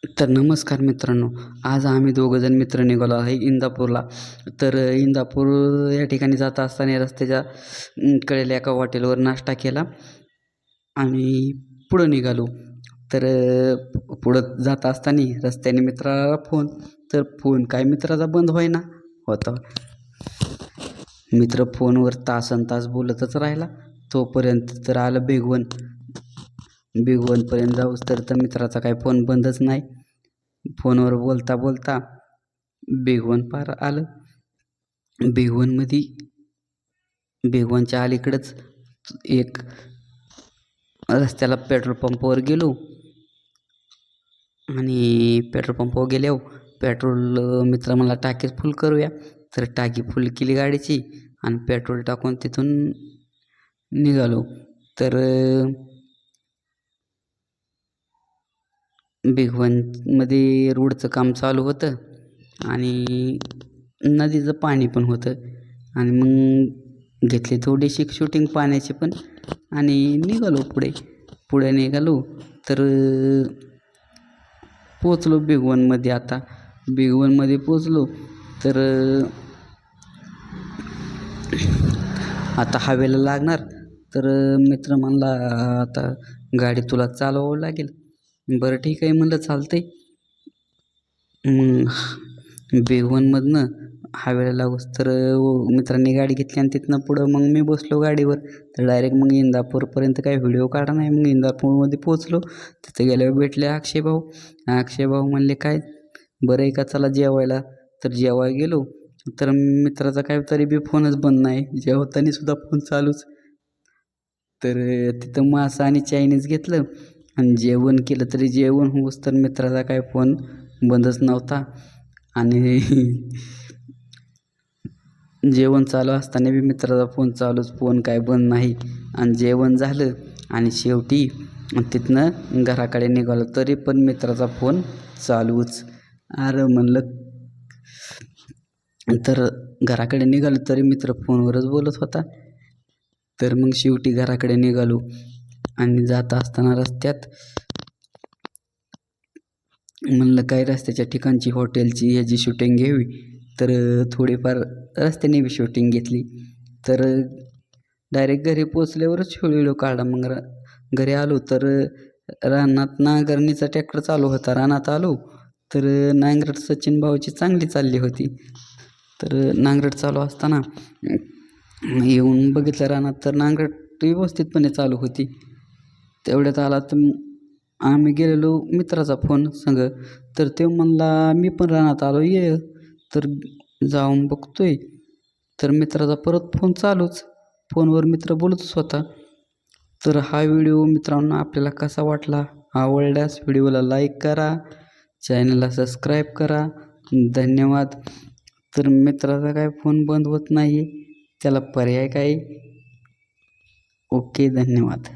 तर नमस्कार मित्रांनो, आज आम्ही दोघंजण मित्र निघालो आहे इंदापूरला. तर इंदापूर या ठिकाणी जात असताना रस्त्याच्या कडेला एका हॉटेलवर नाश्ता केला आणि पुढं निघालो. तर पुढं जात असताना रस्त्याने मित्राला फोन, तर फोन काय मित्राचा बंद होईना होता. मित्र फोनवर तासनतास बोलतच राहिला. तोपर्यंत तर आलं भिगवण. भिगवणपर्यंत जाऊस तर मित्राचा काय फोन बंदच नाही. फोनवर बोलता बोलता भिगवण पार आलं. भिगवणच्या अलीकडंच एक रस्त्याला पेट्रोल पंपावर गेलो आणि पेट्रोल पंपावर गेल्यावर पेट्रोल मित्र मला टाकीच फुल करूया. तर टाकी फुल केली गाडीची आणि पेट्रोल टाकून तिथून निघालो. तर भिगवणमध्ये रोडचं काम चालू होतं आणि नदीचं पाणी पण होतं आणि मग घेतली थोडीशी शूटिंग पाण्याची पण आणि निघालो पुढे निघालो. तर पोचलो भिगवणमध्ये. आता भिगवणमध्ये पोचलो तर आता हवेला लागणार. तर मित्र म्हणला आता गाडी तुला चालवावं लागेल. बरं ठीक आहे म्हणलं, चालतंय. मग भिगवणमधनं हवेला लागूस तर मित्रांनी गाडी घेतली आणि तिथनं पुढं मग मी बसलो गाडीवर. तर डायरेक्ट मग इंदापूरपर्यंत काही व्हिडिओ काढा नाही. मग इंदापूरमध्ये पोचलो. तिथे गेल्यावर भेटले अक्षय भाऊ म्हणले काय बरं आहे का, चला जेवायला. तर जेवायला गेलो तर मित्राचा काय तरी बी फोनच बंद नाही, जेवताना सुद्धा फोन चालूच. तर तिथं मासा आणि चायनीज घेतलं आणि जेवण केलं. तरी जेवण होऊस तर मित्राचा काय फोन बंदच नव्हता आणि जेवण चालू असताना बी मित्राचा फोन चालूच, फोन काय बंद नाही. आणि जेवण झालं आणि शेवटी तिथनं घराकडे निघालो तरी पण मित्राचा फोन चालूच. अरे म्हणलं, तर घराकडे निघालो तरी मित्र फोनवरच बोलत होता. तर मग शेवटी घराकडे निघालो आणि जात असताना रस्त्यात म्हणलं काय रस्त्याच्या ठिकाणची हॉटेलची ह्याची शूटिंग घ्यावी. तर थोडीफार रस्त्याने बी शूटिंग घेतली. तर डायरेक्ट घरी पोचल्यावरच व्हिडिओ काढला. मग घरी आलो तर रानात नांगरणीचा ट्रॅक्टर चालू होता. रानात आलो तर नांगरट सचिन भाऊची चांगली चालली होती. तर नांगरट चालू असताना येऊन बघितलं रानात तर नांगरट व्यवस्थितपणे चालू होती. तेवढ्यात आला तर आम्ही गेलेलो मित्राचा फोन संग. तर तो म्हणला मी पण रानात आलो, ये. तर जाऊन बघतोय तर मित्राचा परत फोन चालूच. फोनवर मित्र बोलतच होता. तर हा व्हिडिओ मित्रांनो आपल्याला कसा वाटला? आवडल्यास व्हिडिओला लाईक करा, चॅनलला सबस्क्राईब करा. धन्यवाद. तर मित्राचा काय फोन बंद होत नाही, त्याला पर्याय काय? ओके, धन्यवाद.